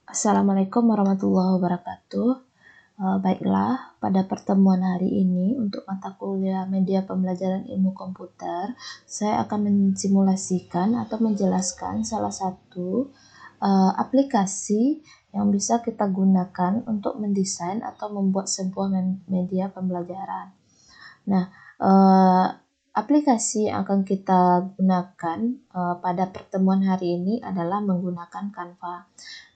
Assalamualaikum warahmatullahi wabarakatuh. Baiklah, pada pertemuan hari ini untuk mata kuliah media pembelajaran ilmu komputer, saya akan mensimulasikan atau menjelaskan salah satu aplikasi yang bisa kita gunakan untuk mendesain atau membuat sebuah media pembelajaran. Nah, aplikasi yang akan kita gunakan pada pertemuan hari ini adalah menggunakan Canva.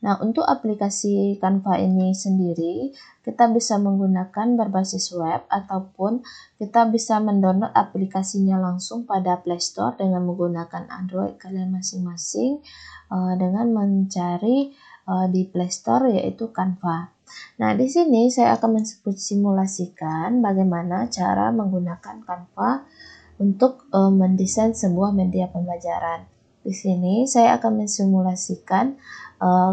Nah, untuk aplikasi Canva ini sendiri, kita bisa menggunakan berbasis web ataupun kita bisa mendownload aplikasinya langsung pada Play Store dengan menggunakan Android kalian masing-masing dengan mencari di Play Store yaitu Canva. Nah, di sini saya akan mensimulasikan bagaimana cara menggunakan Canva untuk mendesain sebuah media pembelajaran. Di sini saya akan mensimulasikan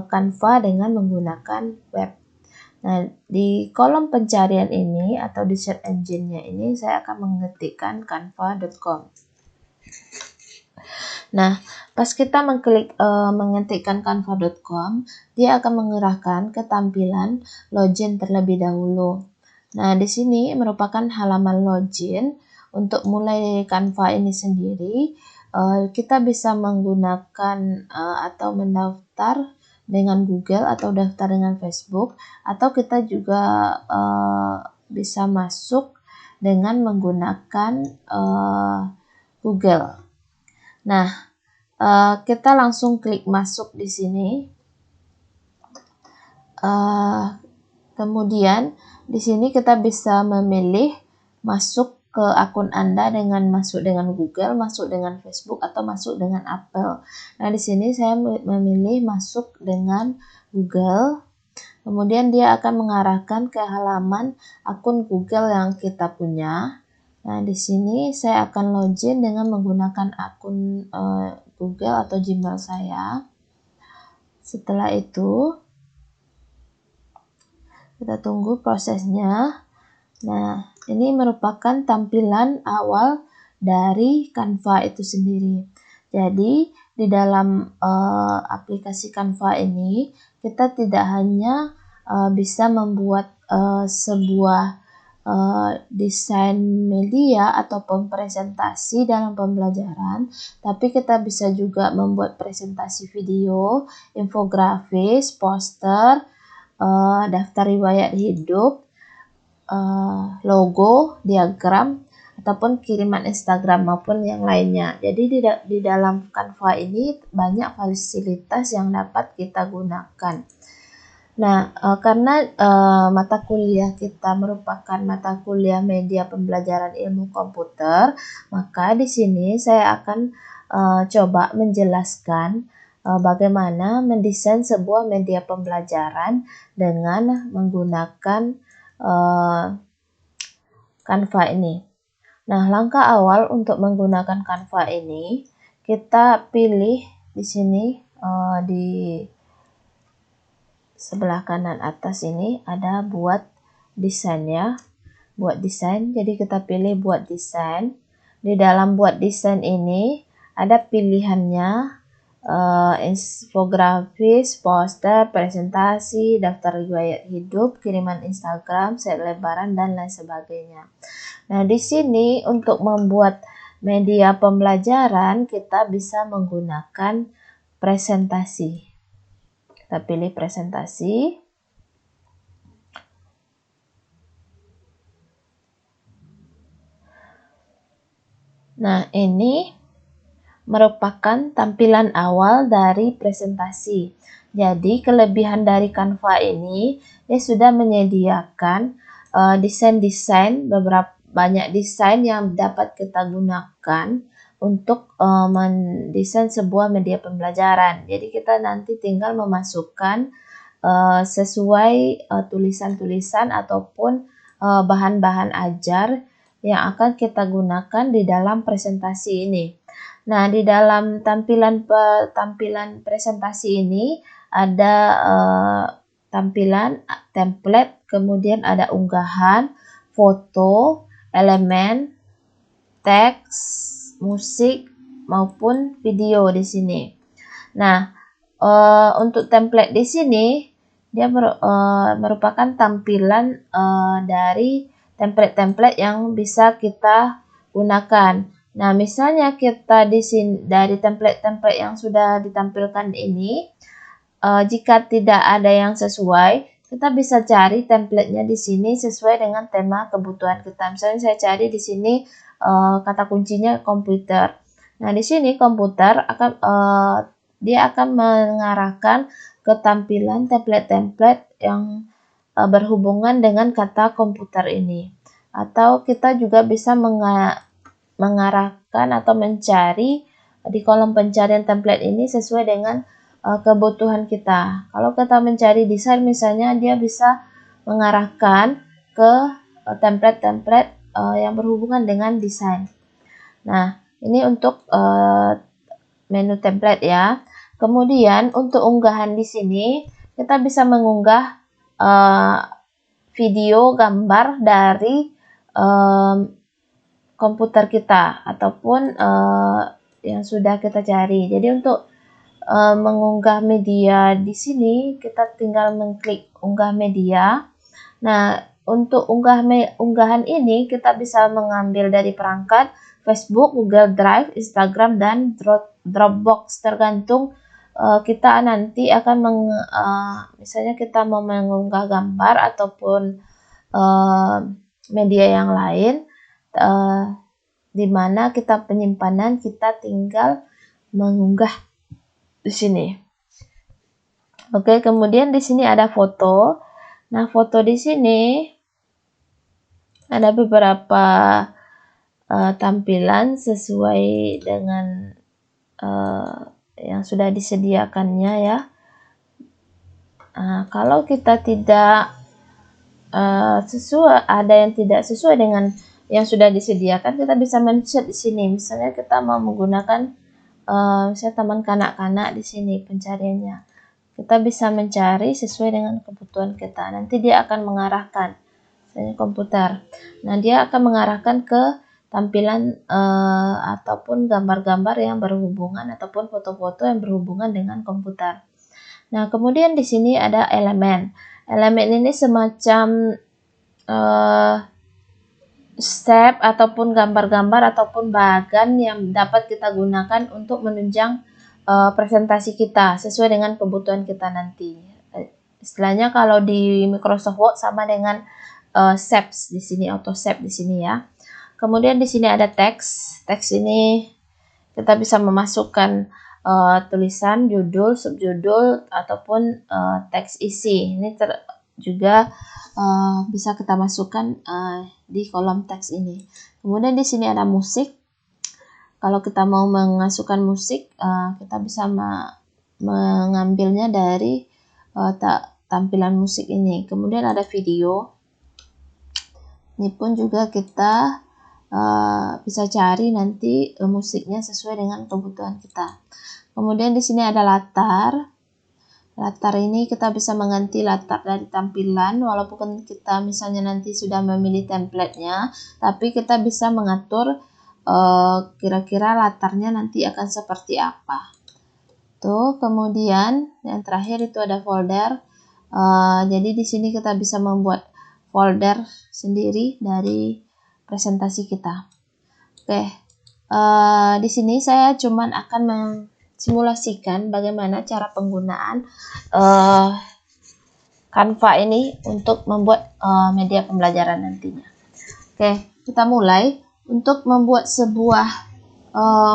Canva dengan menggunakan web. Nah, di kolom pencarian ini atau di search engine-nya ini saya akan mengetikkan canva.com. Nah, pas kita mengetikkan canva.com, dia akan mengerahkan ketampilan login terlebih dahulu. Nah, di sini merupakan halaman login. Untuk mulai Canva ini sendiri, kita bisa menggunakan atau mendaftar dengan Google atau daftar dengan Facebook, atau kita juga bisa masuk dengan menggunakan Google. Nah, kita langsung klik masuk di sini. Kemudian di sini kita bisa memilih masuk ke akun Anda dengan masuk dengan Google, masuk dengan Facebook, atau masuk dengan Apple. Nah, di sini saya memilih masuk dengan Google. Kemudian dia akan mengarahkan ke halaman akun Google yang kita punya. Nah, di sini saya akan login dengan menggunakan akun Google atau Gmail saya. Setelah itu, kita tunggu prosesnya. Nah, ini merupakan tampilan awal dari Canva itu sendiri. Jadi, di dalam aplikasi Canva ini, kita tidak hanya bisa membuat sebuah desain media ataupun presentasi dalam pembelajaran, tapi kita bisa juga membuat presentasi video, infografis, poster, daftar riwayat hidup, logo, diagram, ataupun kiriman Instagram maupun yang lainnya. Jadi di dalam Canva ini banyak fasilitas yang dapat kita gunakan. Nah, karena mata kuliah kita merupakan mata kuliah media pembelajaran ilmu komputer, maka di sini saya akan coba menjelaskan bagaimana mendesain sebuah media pembelajaran dengan menggunakan Canva ini. Nah, langkah awal untuk menggunakan Canva ini, kita pilih di sini di sebelah kanan atas ini ada buat desain ya. Buat desain, jadi kita pilih buat desain. Di dalam buat desain ini ada pilihannya infografis, poster, presentasi, daftar riwayat hidup, kiriman Instagram, set lebaran, dan lain sebagainya. Nah, di sini untuk membuat media pembelajaran kita bisa menggunakan presentasi. Kita pilih presentasi. Nah, ini merupakan tampilan awal dari presentasi. Jadi, kelebihan dari Canva ini, dia sudah menyediakan desain-desain, banyak desain yang dapat kita gunakan untuk mendesain sebuah media pembelajaran. Jadi, kita nanti tinggal memasukkan sesuai tulisan-tulisan ataupun bahan-bahan ajar yang akan kita gunakan di dalam presentasi ini. Nah, di dalam tampilan presentasi ini ada tampilan template, kemudian ada unggahan, foto, elemen, teks, musik maupun video di sini. Nah, untuk template di sini dia merupakan tampilan dari template-template yang bisa kita gunakan. Nah, misalnya kita di sini dari template-template yang sudah ditampilkan ini, jika tidak ada yang sesuai, kita bisa cari template-nya di sini sesuai dengan tema kebutuhan kita. Misalnya saya cari di sini kata kuncinya komputer. Nah, di sini komputer akan dia akan mengarahkan ke tampilan template-template yang berhubungan dengan kata komputer ini. Atau kita juga bisa mengarahkan atau mencari di kolom pencarian template ini sesuai dengan kebutuhan kita. Kalau kita mencari desain misalnya, dia bisa mengarahkan ke template-template yang berhubungan dengan desain. Nah, ini untuk menu template ya. Kemudian untuk unggahan di sini kita bisa mengunggah video, gambar dari komputer kita ataupun yang sudah kita cari. Jadi untuk mengunggah media di sini kita tinggal mengklik unggah media. Nah, untuk unggahan ini kita bisa mengambil dari perangkat Facebook, Google Drive, Instagram, dan Dropbox, tergantung kita nanti akan misalnya kita mau mengunggah gambar ataupun media yang lain, di mana kita penyimpanan kita tinggal mengunggah di sini. Oke, kemudian di sini ada foto. Nah, foto di sini ada beberapa tampilan sesuai dengan yang sudah disediakannya ya. Kalau kita tidak sesuai, ada yang tidak sesuai dengan yang sudah disediakan, kita bisa men-set di sini. Misalnya kita mau menggunakan misalnya taman kanak-kanak di sini pencariannya. Kita bisa mencari sesuai dengan kebutuhan kita. Nanti dia akan mengarahkan, misalnya komputer. Nah, dia akan mengarahkan ke tampilan ataupun gambar-gambar yang berhubungan ataupun foto-foto yang berhubungan dengan komputer. Nah, kemudian di sini ada elemen. Elemen ini semacam step ataupun gambar-gambar ataupun bagan yang dapat kita gunakan untuk menunjang presentasi kita sesuai dengan kebutuhan kita nanti. Istilahnya kalau di Microsoft Word sama dengan shapes di sini, auto shape di sini ya. Kemudian di sini ada teks. Teks ini kita bisa memasukkan tulisan, judul, subjudul ataupun teks isi. Ini juga bisa kita masukkan di kolom teks ini. Kemudian di sini ada musik. Kalau kita mau memasukkan musik, kita bisa mengambilnya dari tampilan musik ini. Kemudian ada video. Ini pun juga kita bisa cari nanti musiknya sesuai dengan kebutuhan kita. Kemudian di sini ada latar. Latar ini kita bisa mengganti latar dari tampilan, walaupun kita misalnya nanti sudah memilih template-nya, tapi kita bisa mengatur kira-kira latarnya nanti akan seperti apa. Tuh, kemudian yang terakhir itu ada folder. Jadi di sini kita bisa membuat folder sendiri dari presentasi kita. Oke, di sini saya cuman akan simulasikan bagaimana cara penggunaan Canva ini untuk membuat media pembelajaran nantinya. Oke, kita mulai. Untuk membuat sebuah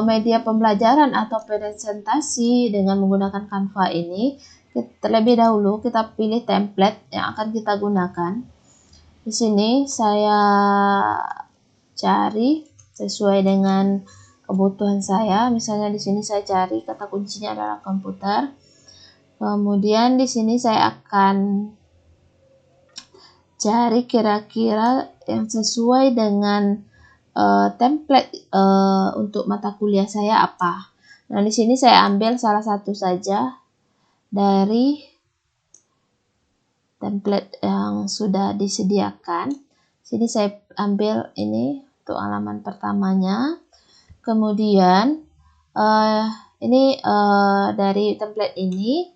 media pembelajaran atau presentasi dengan menggunakan Canva ini, terlebih dahulu kita pilih template yang akan kita gunakan. Di sini saya cari sesuai dengan kebutuhan saya. Misalnya di sini saya cari kata kuncinya adalah komputer. Kemudian di sini saya akan cari kira-kira yang sesuai dengan template untuk mata kuliah saya apa. Nah, di sini saya ambil salah satu saja dari template yang sudah disediakan. Sini saya ambil ini untuk halaman pertamanya. Kemudian ini dari template ini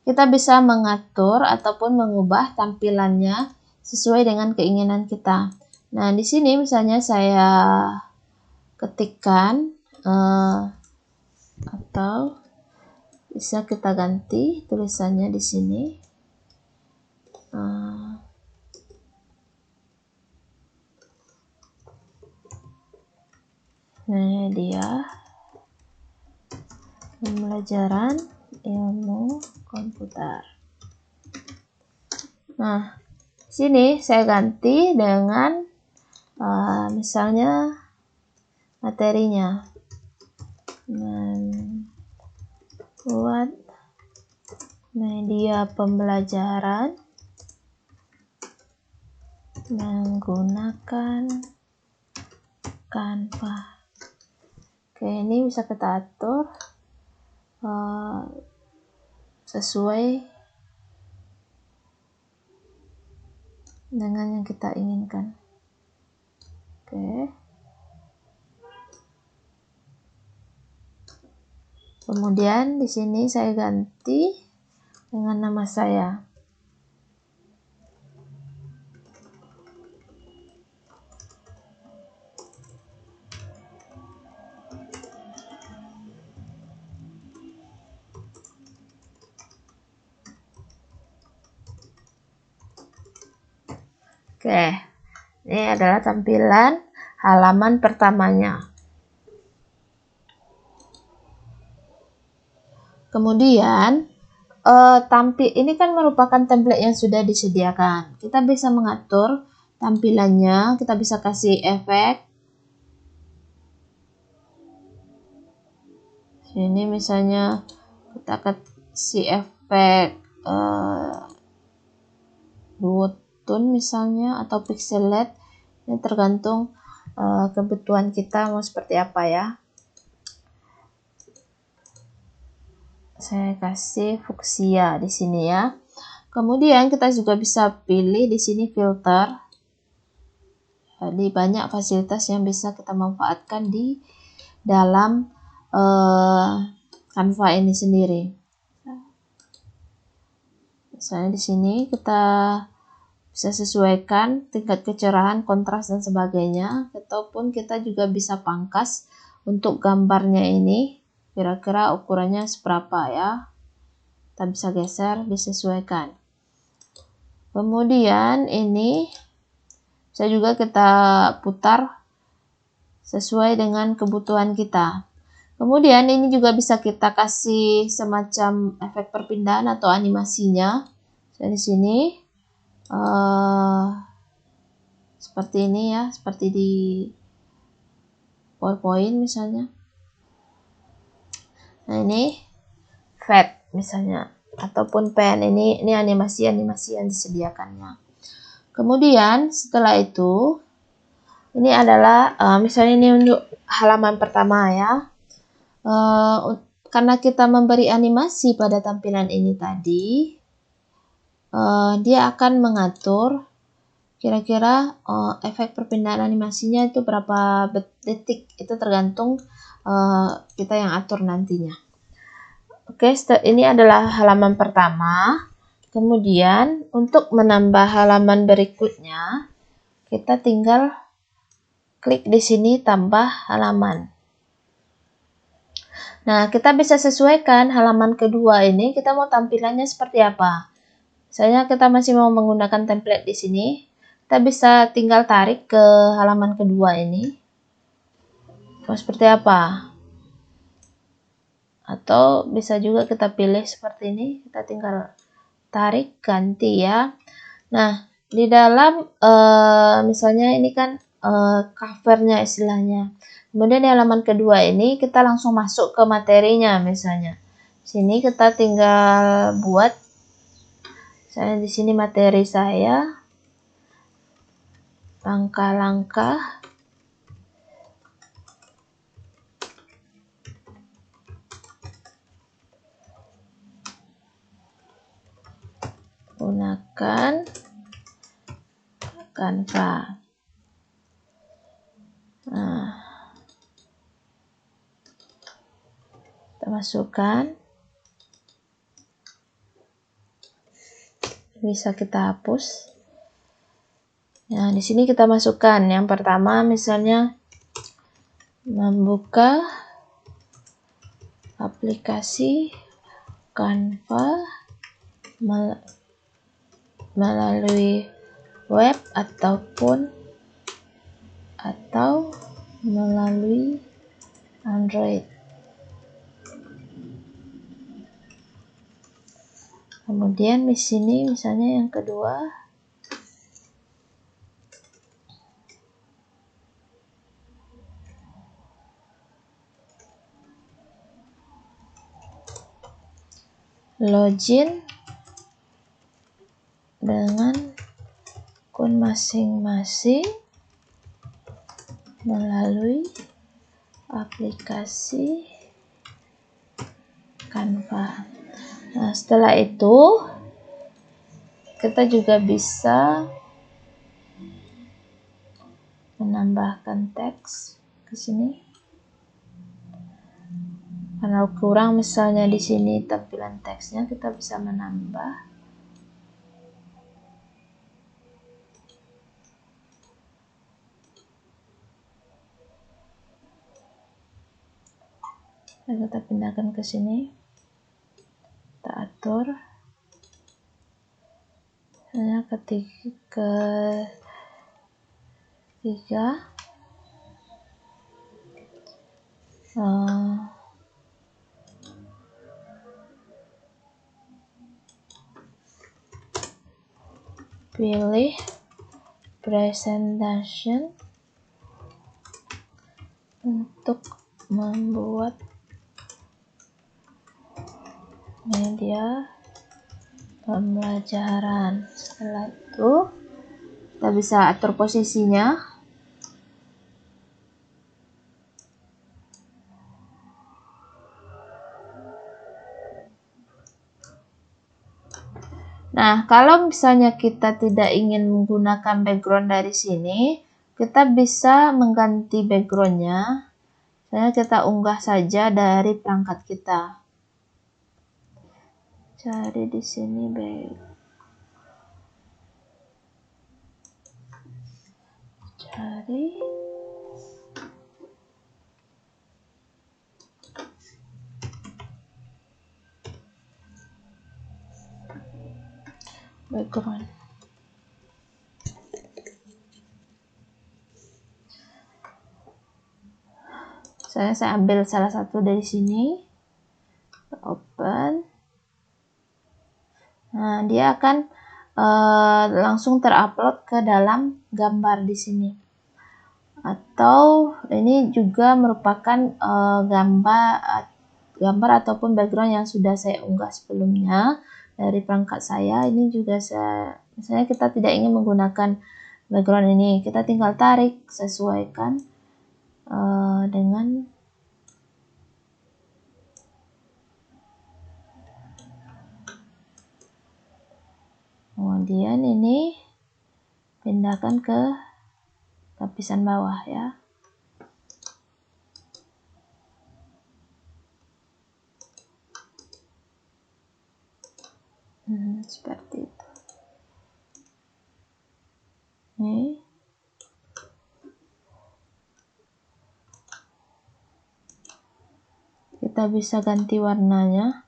kita bisa mengatur ataupun mengubah tampilannya sesuai dengan keinginan kita. Nah, di sini misalnya saya ketikkan atau bisa kita ganti tulisannya di sini. Nah, dia pembelajaran ilmu komputer. Nah, sini saya ganti dengan misalnya materinya. Buat media pembelajaran menggunakan Canva. Oke, ini bisa kita atur sesuai dengan yang kita inginkan. Oke. Kemudian di sini saya ganti dengan nama saya. Oke, ini adalah tampilan halaman pertamanya. Kemudian, ini kan merupakan template yang sudah disediakan. Kita bisa mengatur tampilannya, kita bisa kasih efek. Sini misalnya kita kasih efek button misalnya atau pixelate, ini tergantung kebutuhan kita mau seperti apa ya. Saya kasih fuksia di sini ya. Kemudian kita juga bisa pilih di sini filter. Jadi banyak fasilitas yang bisa kita manfaatkan di dalam Canva ini sendiri. Misalnya di sini kita bisa sesuaikan tingkat kecerahan, kontras dan sebagainya, ataupun kita juga bisa pangkas untuk gambarnya ini kira-kira ukurannya seberapa ya. Kita bisa geser, disesuaikan. Kemudian ini bisa juga kita putar sesuai dengan kebutuhan kita. Kemudian ini juga bisa kita kasih semacam efek perpindahan atau animasinya. Jadi di sini seperti ini ya, seperti di PowerPoint misalnya. Nah, ini fade misalnya ataupun pen, ini animasi-animasi yang disediakannya. Kemudian setelah itu ini adalah misalnya ini untuk halaman pertama ya. Karena kita memberi animasi pada tampilan ini tadi, dia akan mengatur kira-kira efek perpindahan animasinya itu berapa detik, itu tergantung kita yang atur nantinya. Oke, ini adalah halaman pertama. Kemudian untuk menambah halaman berikutnya, kita tinggal klik di sini tambah halaman. Nah, kita bisa sesuaikan halaman kedua ini, kita mau tampilannya seperti apa. Misalnya kita masih mau menggunakan template di sini, kita bisa tinggal tarik ke halaman kedua ini. Mau seperti apa? Atau bisa juga kita pilih seperti ini, kita tinggal tarik, ganti ya. Nah, di dalam misalnya ini kan covernya istilahnya. Kemudian di halaman kedua ini kita langsung masuk ke materinya misalnya. Sini kita tinggal buat, misalnya di sini materi saya, langkah-langkah gunakan Canva. Nah, kita masukkan, bisa kita hapus. Nah, di sini kita masukkan yang pertama, misalnya membuka aplikasi Canva melalui web atau melalui Android. Kemudian di sini misalnya yang kedua, login dengan akun masing-masing melalui aplikasi Canva. Nah, setelah itu kita juga bisa menambahkan teks ke sini. Karena kurang misalnya di sini tampilan teksnya, kita bisa menambah. Dan kita pindahkan ke sini. Kita atur. Misalnya ketiga. Pilih presentation untuk membuat media pembelajaran. Setelah itu kita bisa atur posisinya. Nah, kalau misalnya kita tidak ingin menggunakan background dari sini, kita bisa mengganti backgroundnya. Misalnya kita unggah saja dari perangkat kita. Cari di sini background. Saya ambil salah satu dari sini, open. Nah, dia akan langsung terupload ke dalam gambar di sini. Atau ini juga merupakan gambar ataupun background yang sudah saya unggah sebelumnya dari perangkat saya. Ini juga misalnya kita tidak ingin menggunakan background ini, kita tinggal tarik, sesuaikan dengan kemudian ini pindahkan ke lapisan bawah ya. Seperti itu. Nih. Kita bisa ganti warnanya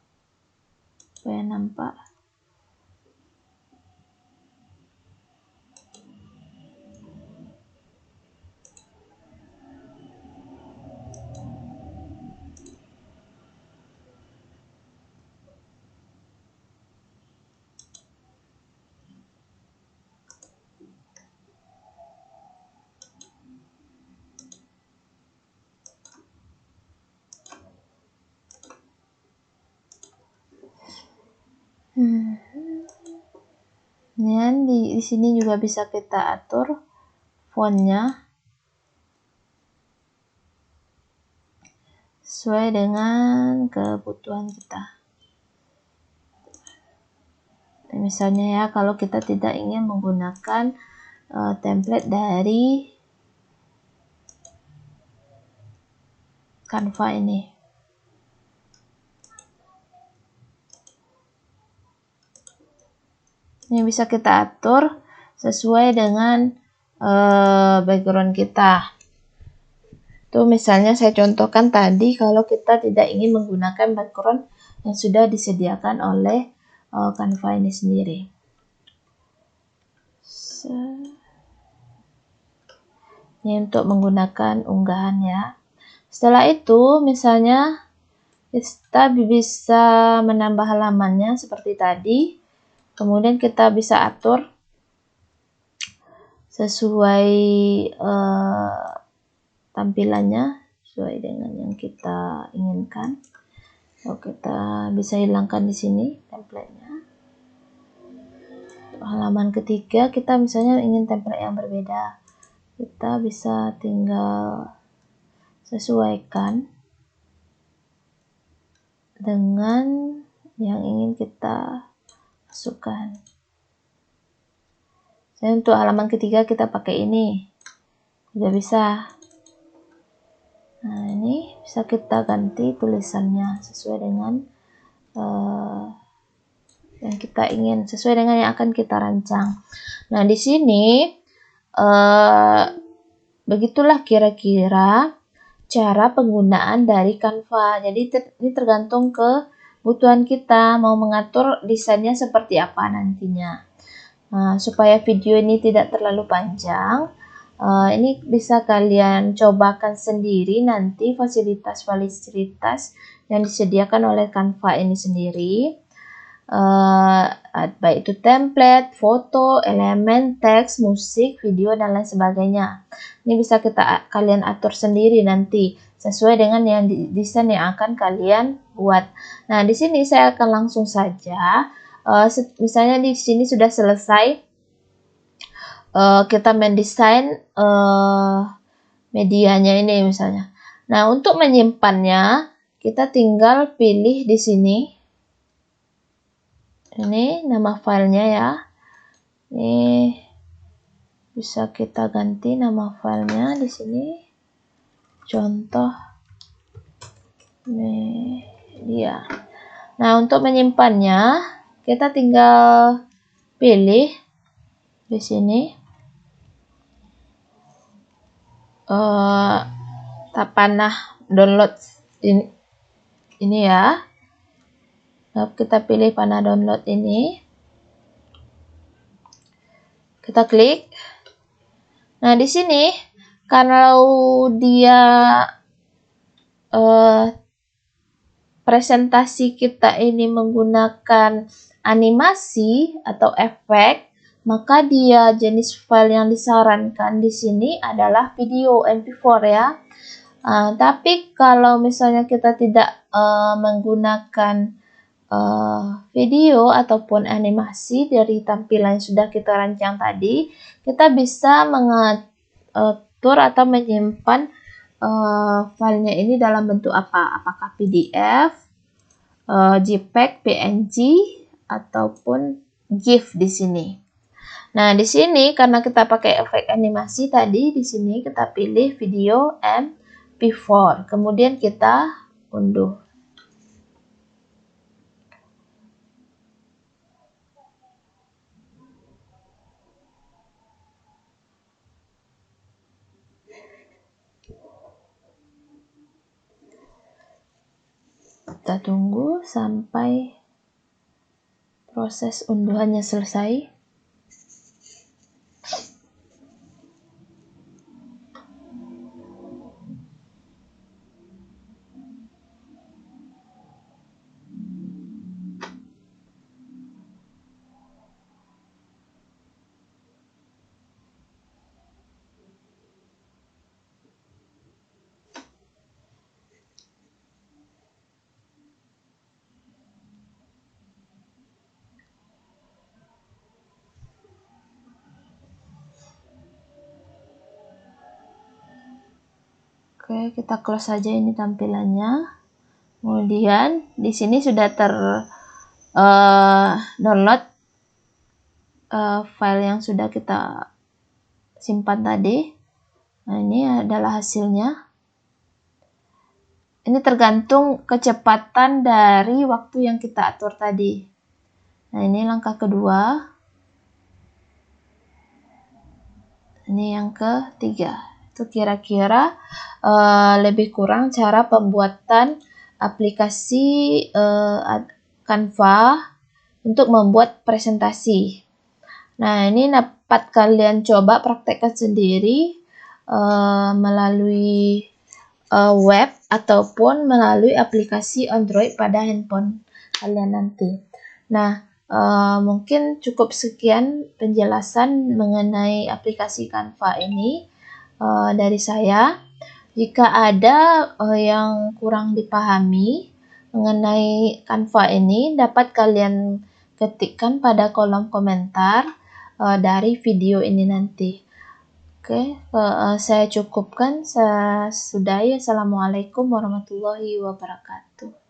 supaya nampak. Dan di sini juga bisa kita atur fontnya sesuai dengan kebutuhan kita. Misalnya ya, kalau kita tidak ingin menggunakan template dari Canva ini. Ini bisa kita atur sesuai dengan background kita. Tuh misalnya saya contohkan tadi kalau kita tidak ingin menggunakan background yang sudah disediakan oleh Canva ini sendiri. Ini untuk menggunakan unggahannya. Setelah itu misalnya kita bisa menambah halamannya seperti tadi. Kemudian kita bisa atur sesuai tampilannya, sesuai dengan yang kita inginkan. Kita bisa hilangkan di sini template-nya. Halaman ketiga kita misalnya ingin template yang berbeda. Kita bisa tinggal sesuaikan dengan yang ingin kita masukkan. Untuk halaman ketiga kita pakai ini, juga bisa. Nah ini bisa kita ganti tulisannya sesuai dengan yang kita ingin, sesuai dengan yang akan kita rancang. Nah di sini begitulah kira-kira cara penggunaan dari Canva. Jadi ini tergantung kebutuhan kita mau mengatur desainnya seperti apa nantinya. Nah, supaya video ini tidak terlalu panjang, ini bisa kalian cobakan sendiri nanti fasilitas-fasilitas yang disediakan oleh Canva ini sendiri. Baik itu template, foto, elemen, teks, musik, video, dan lain sebagainya. Ini bisa kalian atur sendiri nanti sesuai dengan yang desain yang akan kalian buat. Nah, di sini saya akan langsung saja. Misalnya di sini sudah selesai, kita mendesain medianya ini misalnya. Nah, untuk menyimpannya, kita tinggal pilih di sini. Ini nama filenya ya. Ini bisa kita ganti nama filenya di sini. Contoh ini dia. Nah, untuk menyimpannya, kita tinggal pilih di sini panah download ini ya. Nah, kita pilih panah download ini, kita klik. Nah di sini kalau dia presentasi kita ini menggunakan animasi atau efek, maka dia jenis file yang disarankan di sini adalah video MP4 ya. Tapi kalau misalnya kita tidak menggunakan video ataupun animasi dari tampilan yang sudah kita rancang tadi, kita bisa mengatur atau menyimpan filenya ini dalam bentuk apa? Apakah PDF, JPEG, PNG, ataupun GIF di sini. Nah, di sini karena kita pakai efek animasi tadi, di sini kita pilih video MP4. Kemudian kita unduh. Kita tunggu sampai proses unduhannya selesai. Oke, kita close saja ini tampilannya. Kemudian di sini sudah download file yang sudah kita simpan tadi. Nah, ini adalah hasilnya. Ini tergantung kecepatan dari waktu yang kita atur tadi. Nah, ini langkah kedua. Ini yang ketiga. Itu kira-kira lebih kurang cara pembuatan aplikasi Canva untuk membuat presentasi. Nah, ini dapat kalian coba praktekkan sendiri melalui web ataupun melalui aplikasi Android pada handphone kalian nanti. Nah, mungkin cukup sekian penjelasan mengenai aplikasi Canva ini dari saya. Jika ada yang kurang dipahami mengenai Canva ini, dapat kalian ketikkan pada kolom komentar dari video ini nanti. Oke, saya cukupkan. Saya sudahi. Assalamualaikum warahmatullahi wabarakatuh.